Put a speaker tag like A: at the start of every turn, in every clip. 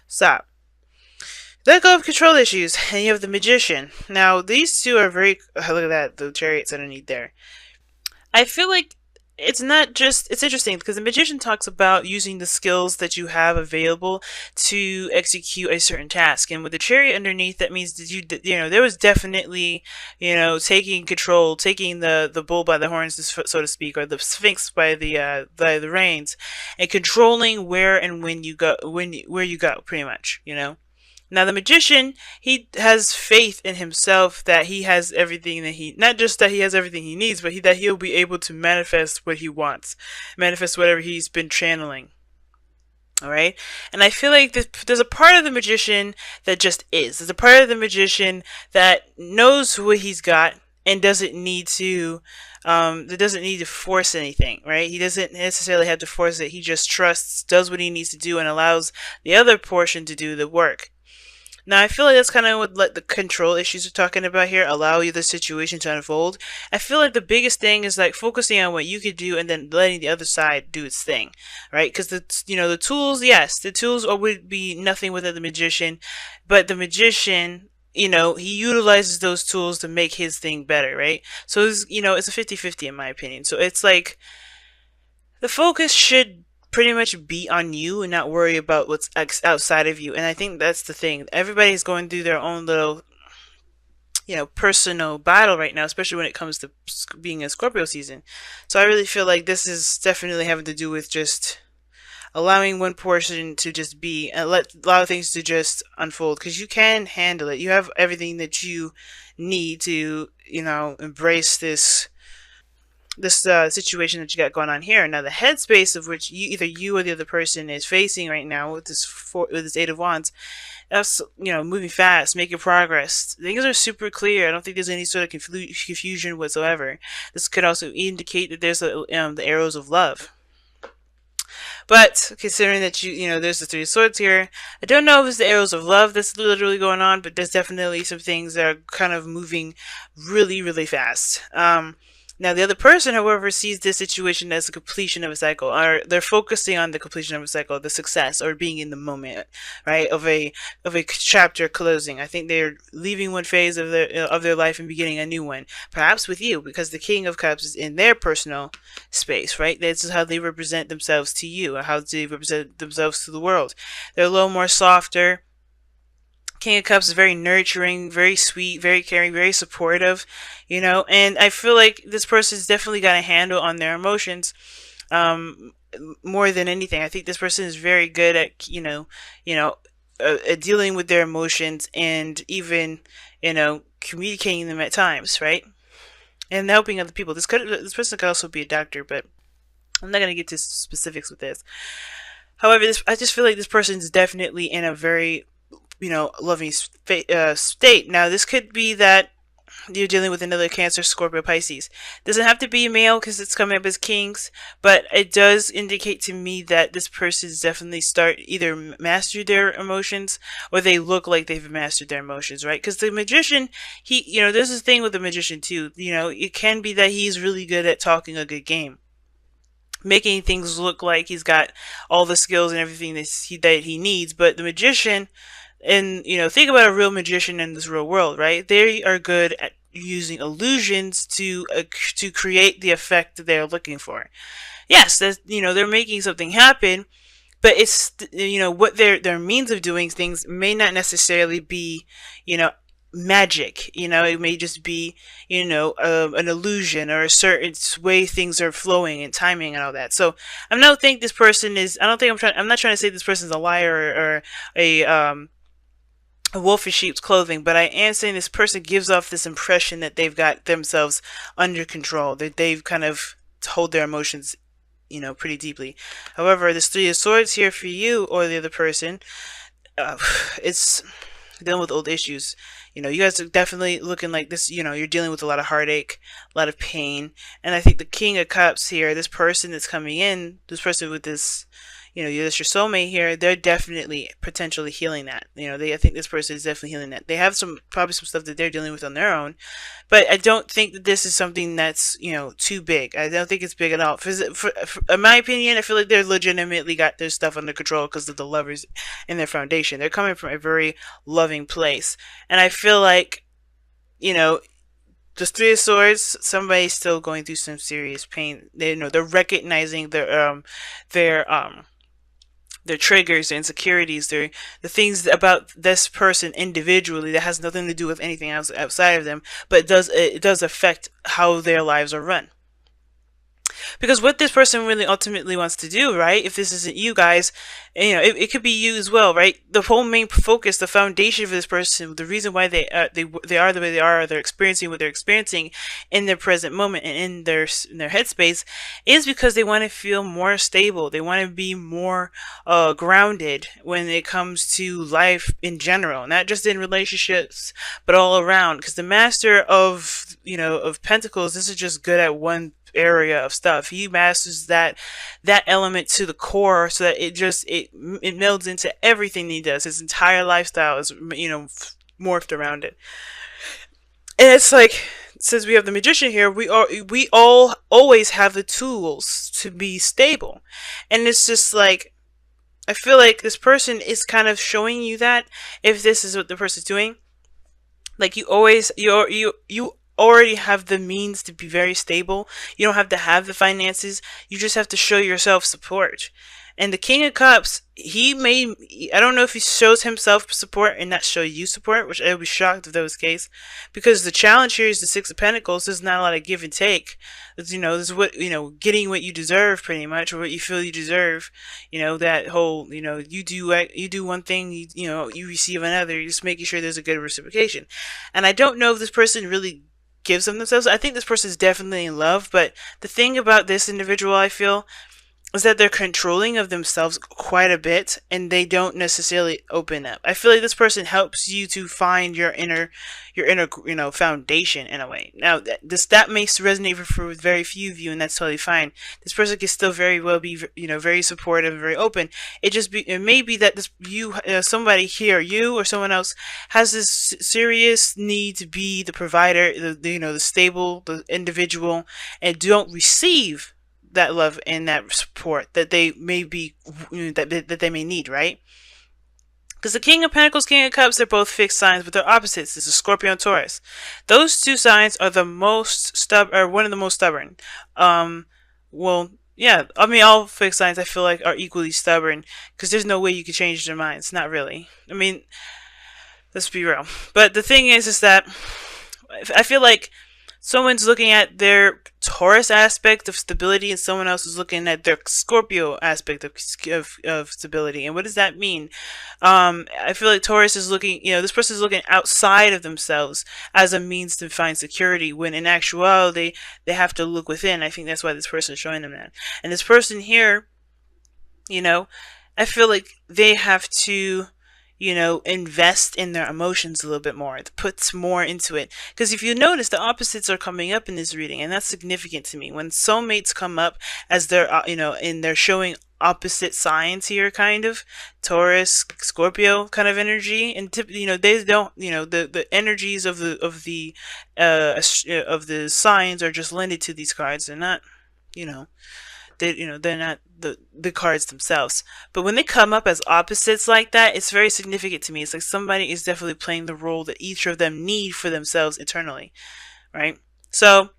A: Stop. Let go of control issues, and you have the Magician. Now, these two are very. Look at that, the chariots underneath there. I feel like it's not just. It's interesting because the Magician talks about using the skills that you have available to execute a certain task, and with the chariot underneath, that means that there was definitely, taking control, taking the bull by the horns, so to speak, or the sphinx by the reins, and controlling where and when you go, where you go, pretty much. Now the magician, he has faith in himself that he has everything that not just that he has everything he needs, but that he'll be able to manifest what he wants, manifest whatever he's been channeling. All right, and I feel like there's a part of the magician that just is. There's a part of the magician that knows what he's got and doesn't need to. That doesn't need to force anything, right? He doesn't necessarily have to force it. He just trusts, does what he needs to do, and allows the other portion to do the work. Now, I feel like that's kind of what the control issues we're talking about here allow you the situation to unfold. I feel like the biggest thing is like focusing on what you could do and then letting the other side do its thing, right? Because the tools, yes, the tools would be nothing without the magician, but the magician, he utilizes those tools to make his thing better, right? So it's a 50-50 in my opinion. So it's like the focus should pretty much be on you and not worry about what's outside of you. And I think that's the thing. Everybody's going through their own little, personal battle right now, especially when it comes to being a Scorpio season. So I really feel like this is definitely having to do with just allowing one portion to just be and allow things to just unfold, because you can handle it. You have everything that you need to, embrace this situation that you got going on here. Now, the headspace of which either you or the other person is facing right now with this Eight of Wands, that's moving fast, making progress. Things are super clear. I don't think there's any sort of confusion whatsoever. This could also indicate that there's the arrows of love. But considering that there's the Three of Swords here, I don't know if it's the arrows of love that's literally going on, but there's definitely some things that are kind of moving really, really fast. Now, the other person, however, sees this situation as the completion of a cycle, or they're focusing on the completion of a cycle, the success, or being in the moment, right, of a chapter closing. I think they're leaving one phase of their life and beginning a new one, perhaps with you, because the King of Cups is in their personal space, right? This is how they represent themselves to you, or how they represent themselves to the world. They're a little more softer. King of Cups is very nurturing, very sweet, very caring, very supportive, and I feel like this person's definitely got a handle on their emotions, more than anything. I think this person is very good at, at dealing with their emotions and even, communicating them at times, right? And helping other people. This person could also be a doctor, but I'm not going to get to specifics with this. However, I just feel like this person is definitely in a very loving state. Now, this could be that you're dealing with another Cancer, Scorpio, Pisces. Doesn't have to be a male because it's coming up as kings, but it does indicate to me that this person's definitely either master their emotions, or they look like they've mastered their emotions, right? Because the magician, there's this thing with the magician too. It can be that he's really good at talking a good game, making things look like he's got all the skills and everything that he needs, but the magician. And think about a real magician in this real world, right? They are good at using illusions to create the effect that they're looking for. Yes, they're making something happen, but it's what their means of doing things may not necessarily be magic. It may just be an illusion or a certain way things are flowing and timing and all that. So I don't think this person is. I'm not trying to say this person's a liar or a wolf in sheep's clothing, but I am saying this person gives off this impression that they've got themselves under control, that they've kind of hold their emotions, pretty deeply. However, this Three of Swords here for you or the other person, it's dealing with old issues. You guys are definitely looking like this, you're dealing with a lot of heartache, a lot of pain. And I think the King of Cups here, this person that's coming in, this person with this, that's your soulmate here, they're definitely potentially healing that. I think this person is definitely healing that. They have probably some stuff that they're dealing with on their own, but I don't think that this is something that's, too big. I don't think it's big at all. In my opinion, I feel like they're legitimately got their stuff under control because of the lovers in their foundation. They're coming from a very loving place. And I feel like, the Three of Swords, somebody's still going through some serious pain. They're recognizing their triggers, their insecurities, the things about this person individually that has nothing to do with anything else outside of them, but it does affect how their lives are run. Because what this person really ultimately wants to do, right? If this isn't you guys, it could be you as well, right? The whole main focus, the foundation for this person, the reason why they are the way they are, they're experiencing what they're experiencing in their present moment and in their headspace, is because they want to feel more stable. They want to be more grounded when it comes to life in general, not just in relationships, but all around. Because the Master of Pentacles, this is just good at one area of stuff. He masters that element to the core, so that it melds into everything he does. His entire lifestyle is morphed around it. And it's like, since we have the Magician here, we all always have the tools to be stable. And it's just like, I feel like this person is kind of showing you that, if this is what the person's doing, like, you already have the means to be very stable. You don't have to have the finances. You just have to show yourself support. And the King of Cups, I don't know if he shows himself support and not show you support, which I would be shocked if that was the case. Because the challenge here is the Six of Pentacles. There's not a lot of give and take. This is what, getting what you deserve, pretty much, or what you feel you deserve. That whole, you do one thing, you receive another. You're just making sure there's a good reciprocation. And I don't know if this person really gives them themselves. I think this person is definitely in love, but the thing about this individual, I feel, is that they're controlling of themselves quite a bit, and they don't necessarily open up. I feel like this person helps you to find your inner foundation in a way. Now, that may resonate for very few of you, and that's totally fine. This person can still very well be, very supportive and very open. It may be that somebody here, you or someone else, has this serious need to be the provider, the stable, the individual, and don't receive that love and that support that they may be, that they may need, right? Because the King of Pentacles, King of Cups, they're both fixed signs, but they're opposites. This is Scorpio and Taurus. Those two signs are one of the most stubborn. Well, yeah, I mean, all fixed signs, I feel like, are equally stubborn, because there's no way you can change their minds. Not really. I mean, let's be real. But the thing is that I feel like someone's looking at their Taurus aspect of stability, and someone else is looking at their Scorpio aspect of stability. And what does that mean? I feel like Taurus is looking, this person is looking outside of themselves as a means to find security, when in actuality, they have to look within. I think that's why this person is showing them that. And this person here, I feel like they have to, invest in their emotions a little bit more, put more into it. Because if you notice, the opposites are coming up in this reading, and that's significant to me. When soulmates come up as they're, and they're showing opposite signs here, kind of Taurus, Scorpio kind of energy, and they don't, the energies of the signs are just lended to these cards. They're not, they're not the cards themselves. But when they come up as opposites like that, it's very significant to me. It's like somebody is definitely playing the role that each of them need for themselves internally, right? So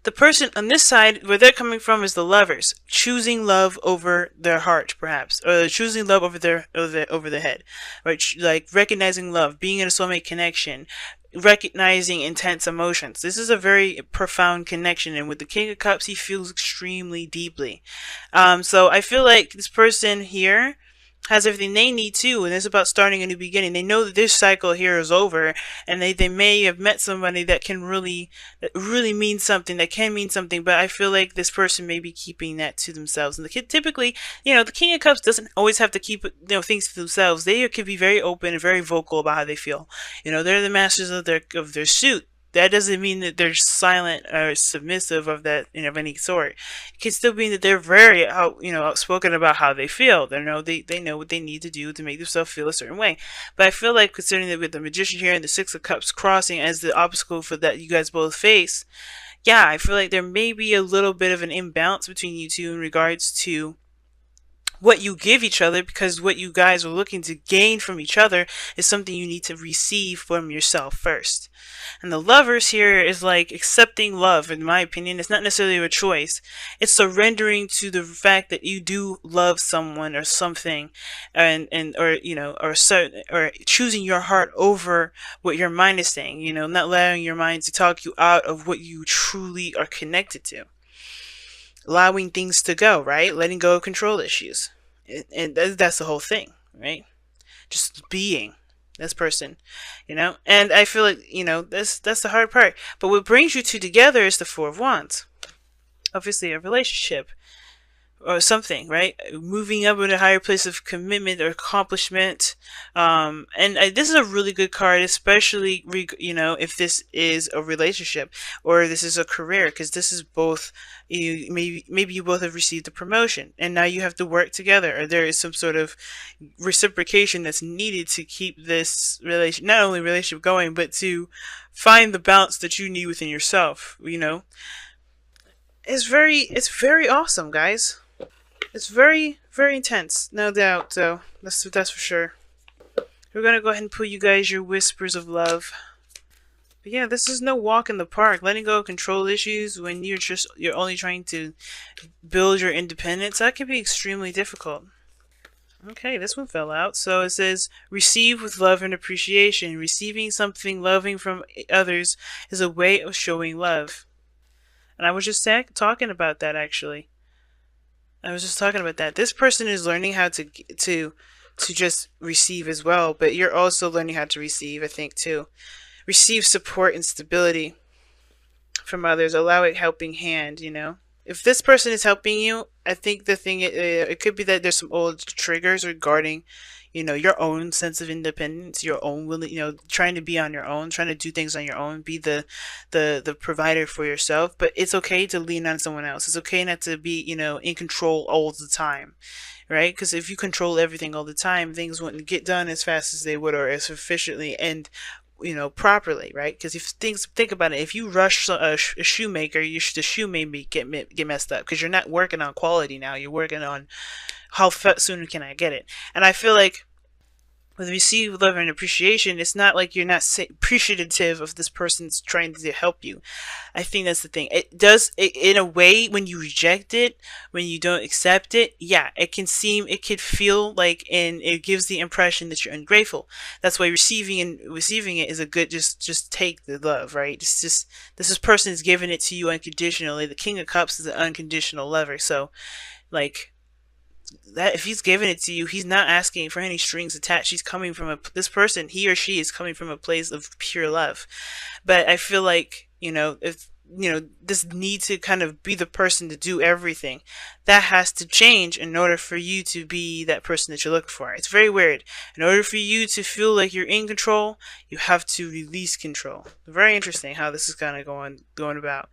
A: the person on this side, where they're coming from, is the Lovers, choosing love over their heart, perhaps, or choosing love over their head, right? Like recognizing love, being in a soulmate connection, recognizing intense emotions. This is a very profound connection, and with the King of Cups, he feels extremely deeply. So I feel like this person here has everything they need too, and it's about starting a new beginning. They know that this cycle here is over, and they may have met somebody that really means something, that can mean something, but I feel like this person may be keeping that to themselves. And typically, the King of Cups doesn't always have to keep things to themselves. They could be very open and very vocal about how they feel. They're the masters of their suit. that doesn't mean that they're silent or submissive of that, of any sort. It can still mean that they're very outspoken about how they feel. They know what they need to do to make themselves feel a certain way. But I feel like, considering that with the Magician here and the Six of Cups crossing as the obstacle for that you guys both face, yeah, I feel like there may be a little bit of an imbalance between you two in regards to what you give each other, because what you guys are looking to gain from each other is something you need to receive from yourself first. And the Lovers here is like accepting love, in my opinion. It's not necessarily a choice. It's surrendering to the fact that you do love someone or something, or choosing your heart over what your mind is saying, not allowing your mind to talk you out of what you truly are connected to. Allowing things to go, right? Letting go of control issues. And that's the whole thing, right? Just being this person, And I feel like, that's the hard part. But what brings you two together is the Four of Wands. Obviously, a relationship or something, right? Moving up in a higher place of commitment or accomplishment. This is a really good card, especially, if this is a relationship or this is a career, because this is both, maybe you both have received a promotion and now you have to work together, or there is some sort of reciprocation that's needed to keep this not only relationship going, but to find the balance that you need within yourself, It's very awesome, guys. It's very, very intense, no doubt, so that's for sure. We're gonna go ahead and put you guys your whispers of love. But yeah, this is no walk in the park. Letting go of control issues when you're only trying to build your independence, that can be extremely difficult. Okay, this one fell out. So it says, receive with love and appreciation. Receiving something loving from others is a way of showing love. And I was just talking about that, actually. This person is learning how to just receive as well, but you're also learning how to receive, I think, too. Receive support and stability from others. Allow a helping hand, If this person is helping you, I think the thing, it could be that there's some old triggers regarding, your own sense of independence, your own trying to be on your own, trying to do things on your own, be the provider for yourself. But it's okay to lean on someone else. It's okay not to be, in control all the time, right? Because if you control everything all the time, things wouldn't get done as fast as they would, or as efficiently and properly, right? Because think about it, if you rush a shoemaker, the shoe may get messed up, because you're not working on quality now. You're working on how soon can I get it. And I feel like with receive love and appreciation, it's not like you're not appreciative of this person's trying to help you. I think that's the thing. It does, in a way, when you reject it, when you don't accept it, yeah, it could feel like, and it gives the impression that you're ungrateful. That's why receiving it is a good, just take the love, right? This person is giving it to you unconditionally. The King of Cups is an unconditional lover, so like, that if he's giving it to you, he's not asking for any strings attached. He's coming from this person, he or she is coming from a place of pure love. But I feel like, if this need to kind of be the person to do everything, that has to change in order for you to be that person that you're looking for. It's very weird. In order for you to feel like you're in control, you have to release control. Very interesting how this is kind of going about.